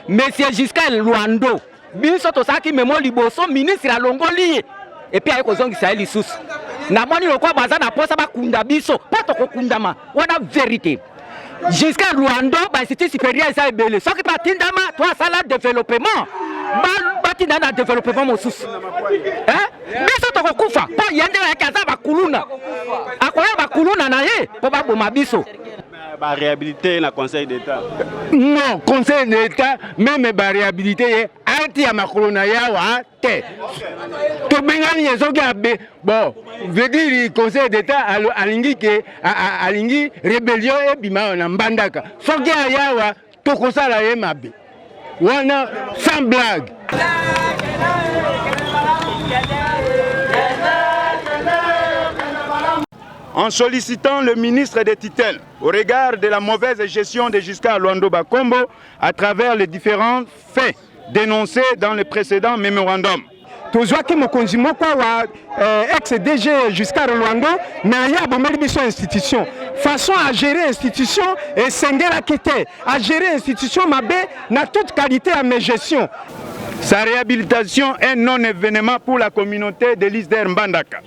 Monsieur Giscard Luando, biso to saki memo liboso ministre a longoli et puis ayeko zongi sa lisusu. Na moni lokwa baza na posa ba kunda biso, pas to kokundama. Wana vérité. Giscard Luando ba institut supérieur ça ebele. Soki pa tindama toi ça la développement. Ba tinda na développement mosusu. Biso to kokufa, po yende ya kaza ba kuluna. Akoya ba kuluna na ye, po ba boma biso. La réhabilité dans le Conseil d'État. Non, Conseil d'État, même la réhabilité, anti à Macron, te. To bengani yezoki abe. Bon, veut dire Conseil d'État alingi ke alingi rébellion et bima na mbandaka. Soki ayawa to kosala ye mabe. Wana sans blague. En sollicitant le ministre des Tutelles au regard de la mauvaise gestion de Giscard Luando Bakombo à travers les différents faits dénoncés dans le précédent mémorandum. Tozwaki mokonzi moko wa ex-DG Giscard Luando na ya bomeli biso institution. Façon à gérer institution et sengela kete à gérer institution mabe na toute qualité à mes gestion. Sa réhabilitation est un non-événement pour la communauté de l'Isder Mbandaka.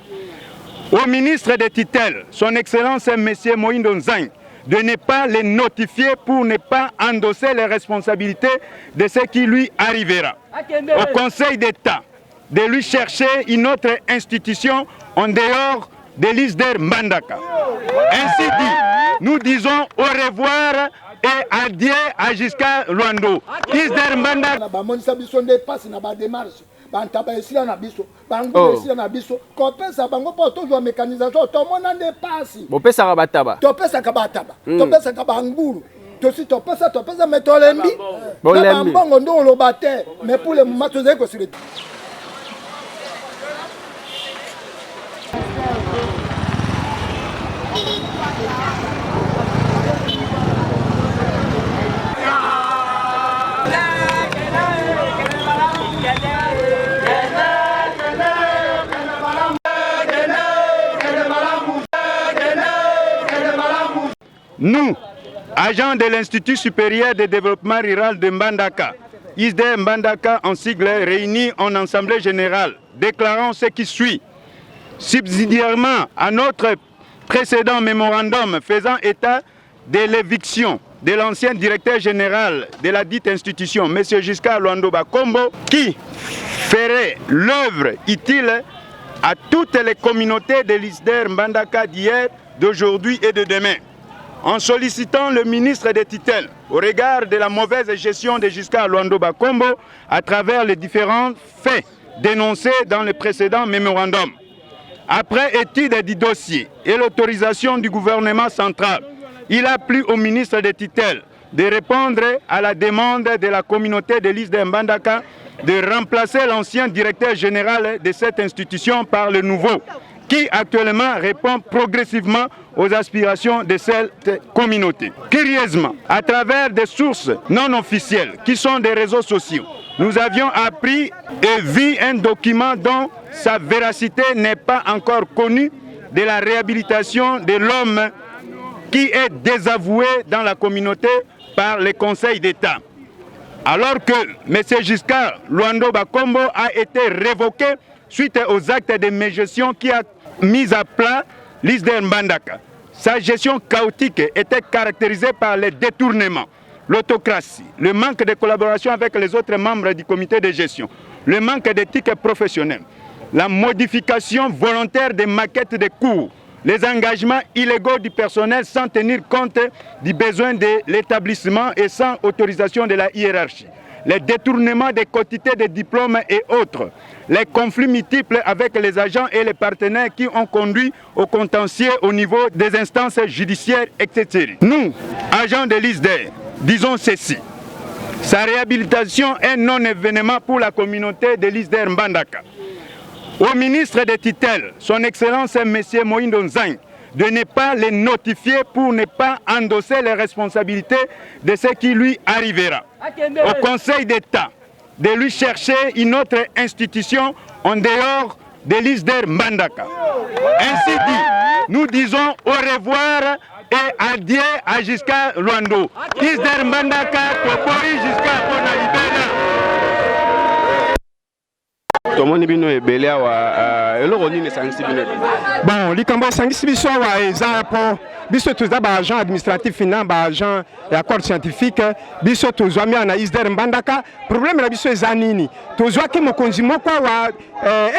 Au ministre des Tutelles, son Excellence M. Moïndo Nzang, de ne pas les notifier pour ne pas endosser les responsabilités de ce qui lui arrivera. Au Conseil d'État, de lui chercher une autre institution en dehors de l'Isder Mbandaka. Ainsi dit, nous disons au revoir et adieu à Giscard Luando. Isder Mbandaka. Bantaba esila na biso bangu esila na biso kopesa bango po tozwa mécanisation to mona ndepasi bopesa ka bataba topesa ka bataba topesa ka bangulu tosi topesa metolembi na bango ndo lobate mais pour le moment tozai ko sur Nous, agents de l'Institut supérieur de développement rural de Mbandaka, ISDE Mbandaka en sigle réunis en assemblée générale, déclarons ce qui suit. Subsidiairement à notre précédent mémorandum faisant état de l'éviction de l'ancien directeur général de la dite institution, M. Giscard Luando Bakombo, qui ferait l'œuvre utile à toutes les communautés de l'ISDE Mbandaka d'hier, d'aujourd'hui et de demain. En sollicitant le ministre des Tutelles au regard de la mauvaise gestion de Giscard Luando Bakombo à travers les différents faits dénoncés dans le précédent mémorandum. Après étude du dossier et l'autorisation du gouvernement central, il a plu au ministre des Tutelles de répondre à la demande de la communauté de l'ISDE Mbandaka de remplacer l'ancien directeur général de cette institution par le nouveau, qui actuellement répond progressivement aux aspirations de cette communauté. Curieusement, à travers des sources non officielles qui sont des réseaux sociaux, nous avions appris et vu un document dont sa véracité n'est pas encore connue de la réhabilitation de l'homme qui est désavoué dans la communauté par le Conseil d'État. Alors que M. Giscard Luando Bakombo a été révoqué suite aux actes de mégestion qui a mis à plat l'ISDE Mbandaka. Sa gestion chaotique était caractérisée par les détournements, l'autocratie, le manque de collaboration avec les autres membres du comité de gestion, le manque d'éthique professionnelle, la modification volontaire des maquettes de cours, les engagements illégaux du personnel sans tenir compte du besoin de l'établissement et sans autorisation de la hiérarchie, les détournements des quantités de diplômes et autres, les conflits multiples avec les agents et les partenaires qui ont conduit au contentieux au niveau des instances judiciaires, etc. Nous, agents de l'ISDE, disons ceci. Sa réhabilitation est un non-événement pour la communauté de l'ISDE Mbandaka. Au ministre des Tutelles, son Excellence M. Moïndo Nzang, de ne pas les notifier pour ne pas endosser les responsabilités de ce qui lui arrivera. Au Conseil d'État, de lui chercher une autre institution en dehors de l'ISDE Mbandaka. Ainsi dit, nous disons au revoir et adieu à Giscard Luando. Isder Mbandaka, Topori jusqu'à Ponalibela. tomoni bino ebele awa eloko nini esangisi bino bon likambo esangisi biso awa eza po biso toza baagent administratif na baagent ya corps scientifique biso tozwami na Isder Mbandaka problème na biso eza nini tozwaki mokonzi moko awa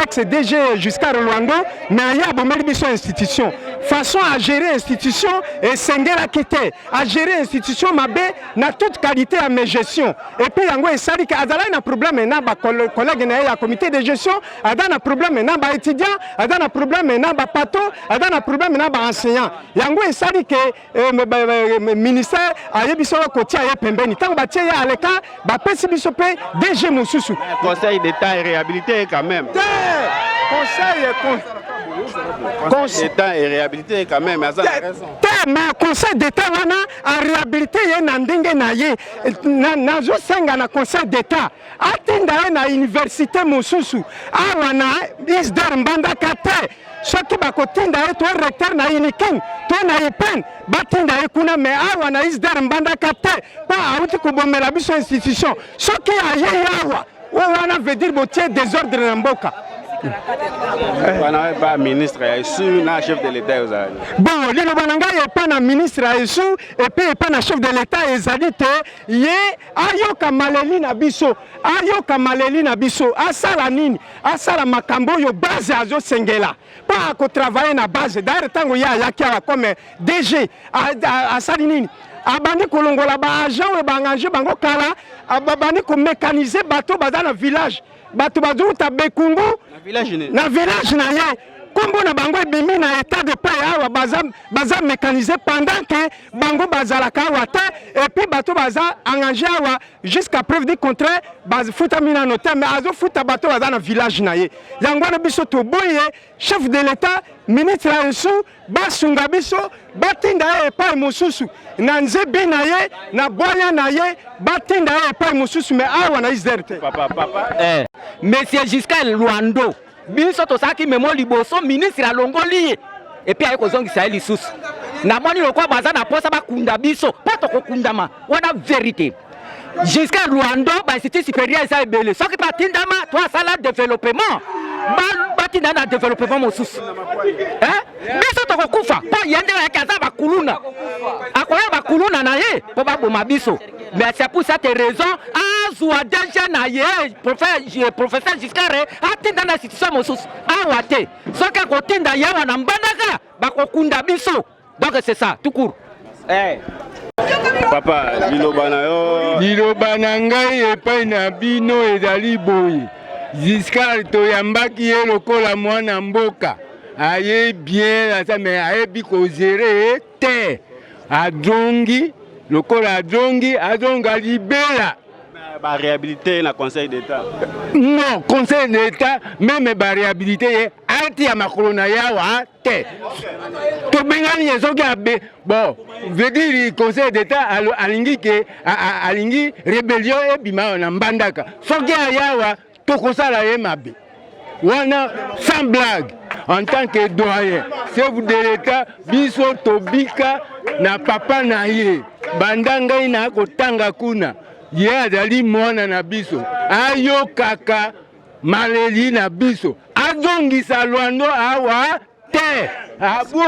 ex DG Giscard Luando na ya bomeli biso institution façon à gérer institution esengelaki te à gérer institution mabe na toute qualité ya mes gestion et puis yango esali ke azalaki na problème na ba collègue na ya comité de gestion ada na problème na ba étudiant ada na problème na ba pato ada na problème na ba enseignant yango esali ke ministère aye biso kotia ye pembeni tango batie ya aleka ba pesi biso pe DG mosusu conseil d'état et réhabilité quand même conseil d'état et réhabilité quand même mais conseil d'état wana a réhabilité ye na ndenge na ye nazo senga na conseil d'état atinda ye na université mosusu awa na Isder Mbandaka te soki bakotinda ye to recteur na uniking to na IPEN batinda ye kuna me awa na Isder Mbandaka te pa auti kobomela biso institution soki aye awa wana veut dire botie désordre na mboka pas ministre na chef de l'état bon liloba na ngai epa na ministre Yesu et puis epa na chef de l'état ezali te ye ayoka maleli na biso asala nini asala makambo yo base azo sengela pa ko travailler na base d'ailleurs tango ya yaki comme DG asali nini abandi kolongola ba agent e banganger bango kala abandi ko mécaniser bateau baza na village bato bazuta bekungu na village na ye kombo na bango ebimi na état de paix awa baza mécanisé pendant que bango bazalaka awa te et puis bato baza engagé awa jusqu'à preuve du contraire bafuta mina no te mais azo futa bato baza na village na ye yango na biso toboye chef de l'état ministre Yesu basunga biso batinda ye epai mosusu na nzebi na ye na boya na ye batinda ye epai mosusu mais awa na Isder te monsieur Giscard Luando biso tosaki memo liboso ministre alongoli ye et puis aye kozongisa ye lisusu namoni lokwa baza na posa bakunda biso po tokokundama wana vérité Giscard Luando bainstitut supérieur eza ebele soki batindama to asala développement batinda na développement mosusu biso tokokufa po ye nde yaki aza bakuluna akoya bakuluna na ye po baboma biso mais c'est pour cette raison azwa déjà na ye professeur Giscard atinda na institution mosusu awa te soki akotinda ye wana Mbandaka bakokunda biso donc c'est ça tout court papa liloba na ngai epai na bino ezali boye Giscard toyambaki ye lokola mwana mboka aye bien mais ayebi kozere te adongi lokola adonga libela ba réhabilité na conseil d'état non conseil d'état même ba réhabilité arti ya makolo na yawa te to bengani yezoki abe bon veut dire conseil d'état alingi rébellion ebima na Mbandaka soki ayawa tokosala ye mabe wana sans blague en tant que doyen chef de l'état biso tobika na papa na ye bandangai na kotanga kuna ye azali mwana na biso ayokaka maleli na biso azongisa Luando awa te abo